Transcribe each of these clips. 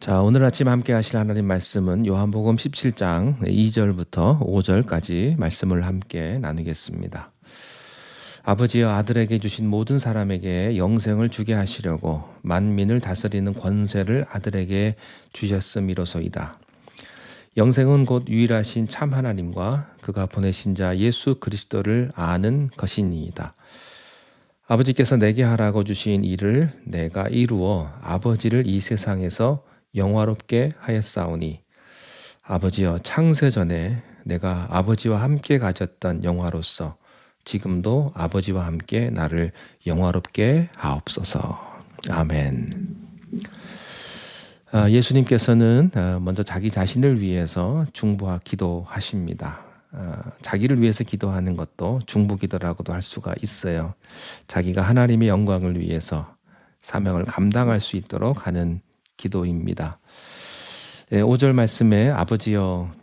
자, 오늘 아침 함께 하실 하나님 말씀은 요한복음 17장 2절부터 5절까지 말씀을 함께 나누겠습니다. 아버지여 아들에게 주신 모든 사람에게 영생을 주게 하시려고 만민을 다스리는 권세를 아들에게 주셨음이로소이다. 영생은 곧 유일하신 참 하나님과 그가 보내신 자 예수 그리스도를 아는 것이니이다. 아버지께서 내게 하라고 주신 일을 내가 이루어 아버지를 이 세상에서 영화롭게 하였사오니 아버지여 창세 전에 내가 아버지와 함께 가졌던 영화로서 지금도 아버지와 함께 나를 영화롭게 하옵소서. 아멘. 예수님께서는 먼저 자기 자신을 위해서 중보와 기도하십니다. 자기를 위해서 기도하는 것도 중보기도라고도 할 수가 있어요. 자기가 하나님의 영광을 위해서 사명을 감당할 수 있도록 하는 기도입니다. 5절 말씀에 아버지여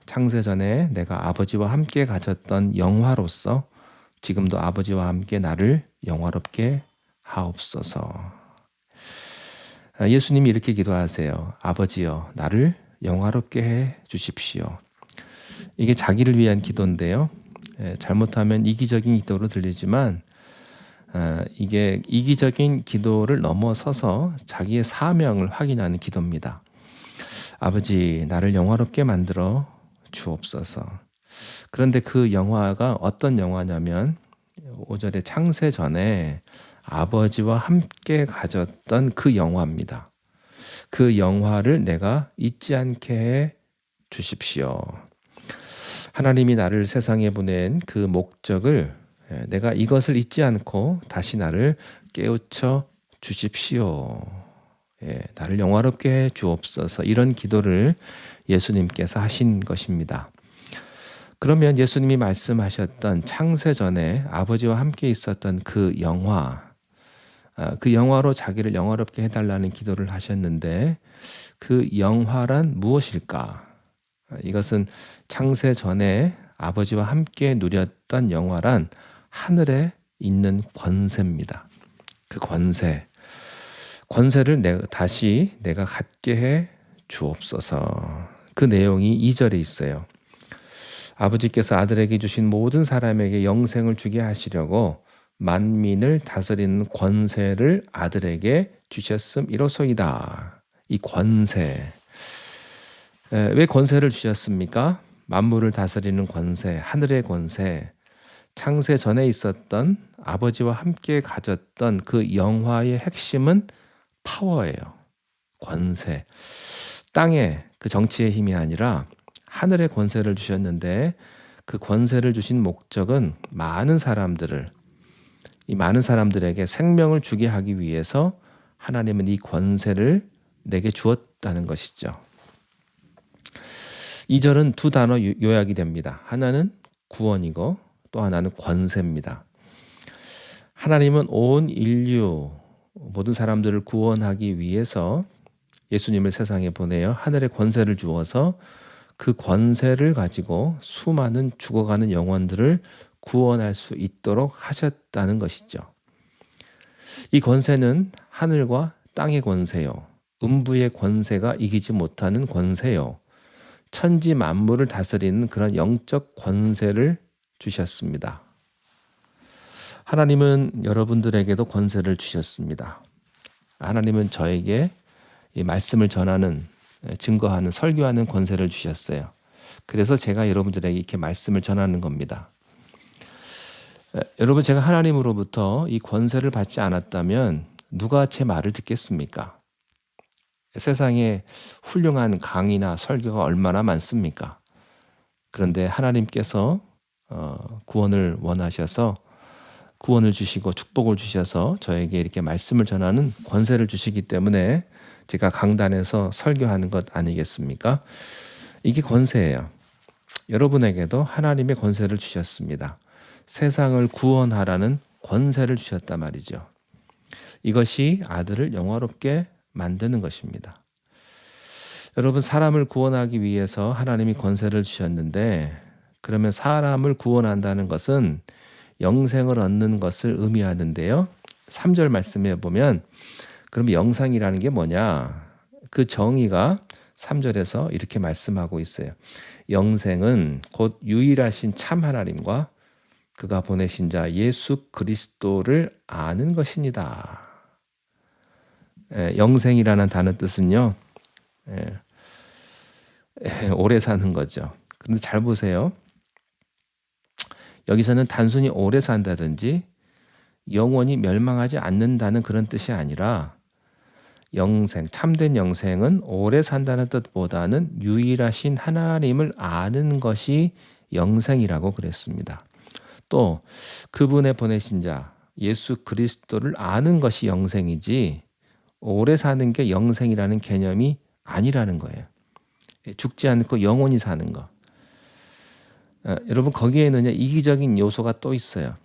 창세 전에 내가 아버지와 함께 가졌던 영화로서 지금도 아버지와 함께 나를 영화롭게 하옵소서. 예수님이 이렇게 기도하세요. 아버지여 나를 영화롭게 해 주십시오. 이게 자기를 위한 기도인데요. 잘못하면 이기적인 기도로 들리지만 이게 이기적인 기도를 넘어서서 자기의 사명을 확인하는 기도입니다. 아버지 나를 영화롭게 만들어 주옵소서. 그런데 그 영화가 어떤 영화냐면 5절에 창세 전에 아버지와 함께 가졌던 그 영화입니다. 그 영화를 내가 잊지 않게 해 주십시오. 하나님이 나를 세상에 보낸 그 목적을 내가 이것을 잊지 않고 다시 나를 깨우쳐 주십시오. 나를 영화롭게 해 주옵소서. 이런 기도를 예수님께서 하신 것입니다. 그러면 예수님이 말씀하셨던 창세 전에 아버지와 함께 있었던 그 영화, 그 영화로 자기를 영화롭게 해달라는 기도를 하셨는데 그 영화란 무엇일까? 이것은 창세 전에 아버지와 함께 누렸던 영화란 하늘에 있는 권세입니다. 그 권세를 다시 내가 갖게 해 주옵소서. 그 내용이 2절에 있어요. 아버지께서 아들에게 주신 모든 사람에게 영생을 주게 하시려고 만민을 다스리는 권세를 아들에게 주셨음이로소이다. 이 권세. 왜 권세를 주셨습니까? 만물을 다스리는 권세, 하늘의 권세, 창세 전에 있었던 아버지와 함께 가졌던 그 영화의 핵심은 파워예요. 권세. 땅의 그 정치의 힘이 아니라 하늘의 권세를 주셨는데 그 권세를 주신 목적은 이 많은 사람들에게 생명을 주게 하기 위해서 하나님은 이 권세를 내게 주었다는 것이죠. 2절은 두 단어 요약이 됩니다. 하나는 구원이고 또 하나는 권세입니다. 하나님은 온 인류 모든 사람들을 구원하기 위해서 예수님을 세상에 보내어 하늘의 권세를 주어서 그 권세를 가지고 수많은 죽어가는 영혼들을 구원할 수 있도록 하셨다는 것이죠. 이 권세는 하늘과 땅의 권세요. 음부의 권세가 이기지 못하는 권세요. 천지 만물을 다스리는 그런 영적 권세를 주셨습니다. 하나님은 여러분들에게도 권세를 주셨습니다. 하나님은 저에게 이 말씀을 전하는, 증거하는, 설교하는 권세를 주셨어요. 그래서 제가 여러분들에게 이렇게 말씀을 전하는 겁니다. 여러분, 제가 하나님으로부터 이 권세를 받지 않았다면 누가 제 말을 듣겠습니까? 세상에 훌륭한 강의나 설교가 얼마나 많습니까? 그런데 하나님께서 구원을 원하셔서 구원을 주시고 축복을 주셔서 저에게 이렇게 말씀을 전하는 권세를 주시기 때문에 제가 강단에서 설교하는 것 아니겠습니까? 이게 권세예요. 여러분에게도 하나님의 권세를 주셨습니다. 세상을 구원하라는 권세를 주셨단 말이죠. 이것이 아들을 영화롭게 만드는 것입니다. 여러분, 사람을 구원하기 위해서 하나님이 권세를 주셨는데 그러면 사람을 구원한다는 것은 영생을 얻는 것을 의미하는데요. 3절 말씀에 보면 그럼 영생이라는 게 뭐냐? 그 정의가 3절에서 이렇게 말씀하고 있어요. 영생은 곧 유일하신 참 하나님과 그가 보내신 자 예수 그리스도를 아는 것이니다. 영생이라는 단어 뜻은요, 오래 사는 거죠. 그런데 잘 보세요. 여기서는 단순히 오래 산다든지 영원히 멸망하지 않는다는 그런 뜻이 아니라 영생, 참된 영생은 오래 산다는 뜻보다는 유일하신 하나님을 아는 것이 영생이라고 그랬습니다. 또 그분의 보내신 자 예수 그리스도를 아는 것이 영생이지 오래 사는 게 영생이라는 개념이 아니라는 거예요. 죽지 않고 영원히 사는 거. 여러분 거기에는 이기적인 요소가 또 있어요.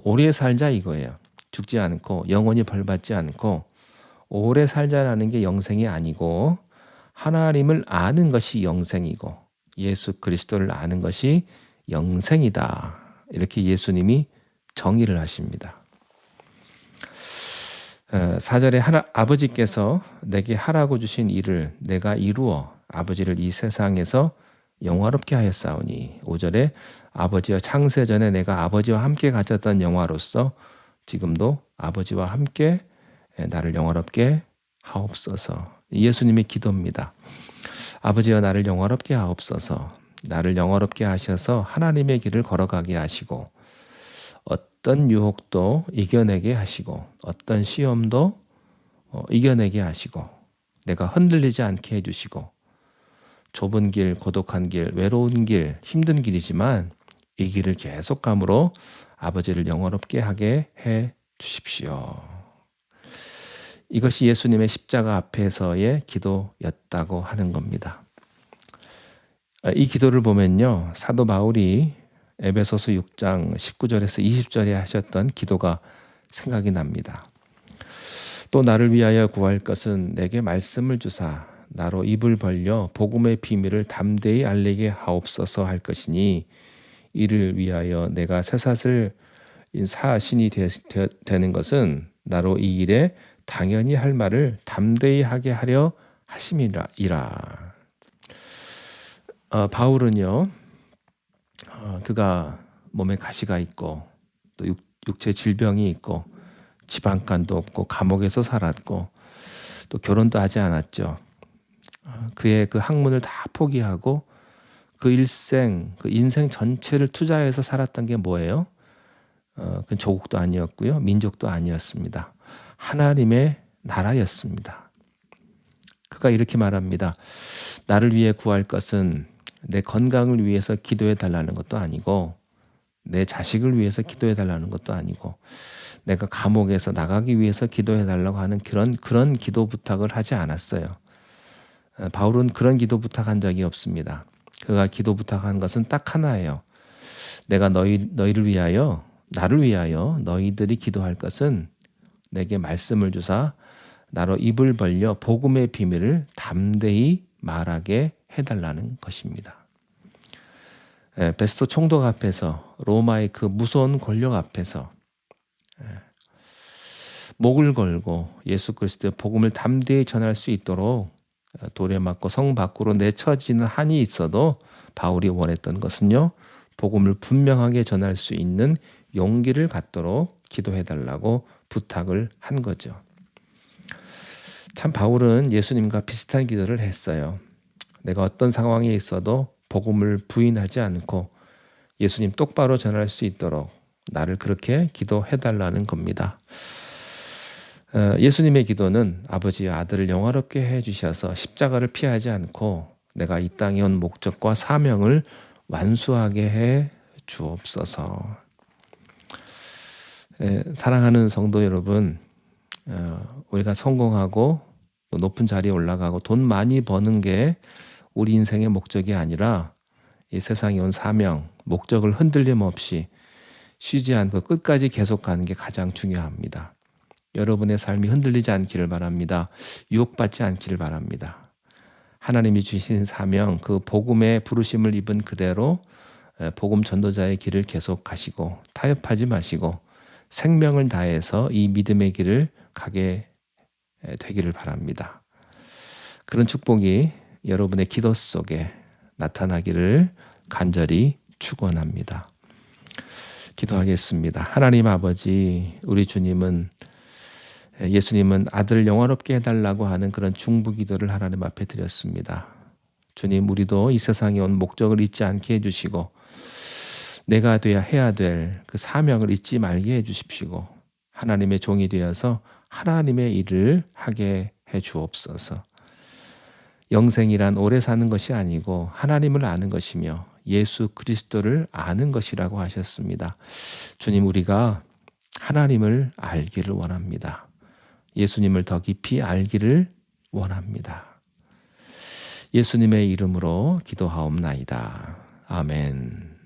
오래 살자 이거예요. 죽지 않고 영원히 벌받지 않고 오래 살자라는 게 영생이 아니고 하나님을 아는 것이 영생이고 예수 그리스도를 아는 것이 영생이다. 이렇게 예수님이 정의를 하십니다. 4절에 아버지께서 내게 하라고 주신 일을 내가 이루어 아버지를 이 세상에서 영화롭게 하였사오니 5절에 아버지와 창세 전에 내가 아버지와 함께 가졌던 영화로서 지금도 아버지와 함께 나를 영화롭게 하옵소서. 예수님의 기도입니다. 아버지와 나를 영화롭게 하옵소서. 나를 영화롭게 하셔서 하나님의 길을 걸어가게 하시고 어떤 유혹도 이겨내게 하시고 어떤 시험도 이겨내게 하시고 내가 흔들리지 않게 해주시고 좁은 길, 고독한 길, 외로운 길, 힘든 길이지만 이 길을 계속 감으로 아버지를 영화롭게 하게 해 주십시오. 이것이 예수님의 십자가 앞에서의 기도였다고 하는 겁니다. 이 기도를 보면요. 사도 바울이 에베소서 6장 19절에서 20절에 하셨던 기도가 생각이 납니다. 또 나를 위하여 구할 것은 내게 말씀을 주사 나로 입을 벌려 복음의 비밀을 담대히 알리게 하옵소서 할 것이니 이를 위하여 내가 쇠사슬 사신이 되는 것은 나로 이 일에 당연히 할 말을 담대히 하게 하려 하심이라. 바울은요, 그가 몸에 가시가 있고 또 육체 질병이 있고 지방간도 없고 감옥에서 살았고 또 결혼도 하지 않았죠. 그의 그 학문을 다 포기하고 그 일생, 그 인생 전체를 투자해서 살았던 게 뭐예요? 그 조국도 아니었고요, 민족도 아니었습니다. 하나님의 나라였습니다. 그가 이렇게 말합니다. 나를 위해 구할 것은 내 건강을 위해서 기도해 달라는 것도 아니고 내 자식을 위해서 기도해 달라는 것도 아니고 내가 감옥에서 나가기 위해서 기도해 달라고 하는 그런 기도 부탁을 하지 않았어요. 바울은 그런 기도 부탁한 적이 없습니다. 그가 기도 부탁한 것은 딱 하나예요. 내가 너희를 위하여 나를 위하여 너희들이 기도할 것은 내게 말씀을 주사 나로 입을 벌려 복음의 비밀을 담대히 말하게 해달라는 것입니다. 베스토 총독 앞에서 로마의 그 무서운 권력 앞에서 목을 걸고 예수 그리스도의 복음을 담대히 전할 수 있도록 돌에 맞고 성 밖으로 내쳐지는 한이 있어도 바울이 원했던 것은요, 복음을 분명하게 전할 수 있는 용기를 갖도록 기도해달라고 부탁을 한 거죠. 참 바울은 예수님과 비슷한 기도를 했어요. 내가 어떤 상황에 있어도 복음을 부인하지 않고 예수님 똑바로 전할 수 있도록 나를 그렇게 기도해달라는 겁니다. 예수님의 기도는 아버지와 아들을 영화롭게 해주셔서 십자가를 피하지 않고 내가 이 땅에 온 목적과 사명을 완수하게 해 주옵소서. 사랑하는 성도 여러분, 우리가 성공하고 높은 자리에 올라가고 돈 많이 버는 게 우리 인생의 목적이 아니라 이 세상에 온 사명, 목적을 흔들림 없이 쉬지 않고 끝까지 계속가는 게 가장 중요합니다. 여러분의 삶이 흔들리지 않기를 바랍니다. 유혹받지 않기를 바랍니다. 하나님이 주신 사명, 그 복음의 부르심을 입은 그대로 복음 전도자의 길을 계속 가시고 타협하지 마시고 생명을 다해서 이 믿음의 길을 가게 되기를 바랍니다. 그런 축복이 여러분의 기도 속에 나타나기를 간절히 축원합니다. 기도하겠습니다. 하나님 아버지, 우리 예수님은 아들을 영원롭게 해달라고 하는 그런 중보기도를 하나님 앞에 드렸습니다. 주님, 우리도 이 세상에 온 목적을 잊지 않게 해주시고 내가 해야 될 그 사명을 잊지 말게 해주십시고 하나님의 종이 되어서 하나님의 일을 하게 해주옵소서. 영생이란 오래 사는 것이 아니고 하나님을 아는 것이며 예수 그리스도를 아는 것이라고 하셨습니다. 주님, 우리가 하나님을 알기를 원합니다. 예수님을 더 깊이 알기를 원합니다. 예수님의 이름으로 기도하옵나이다. 아멘.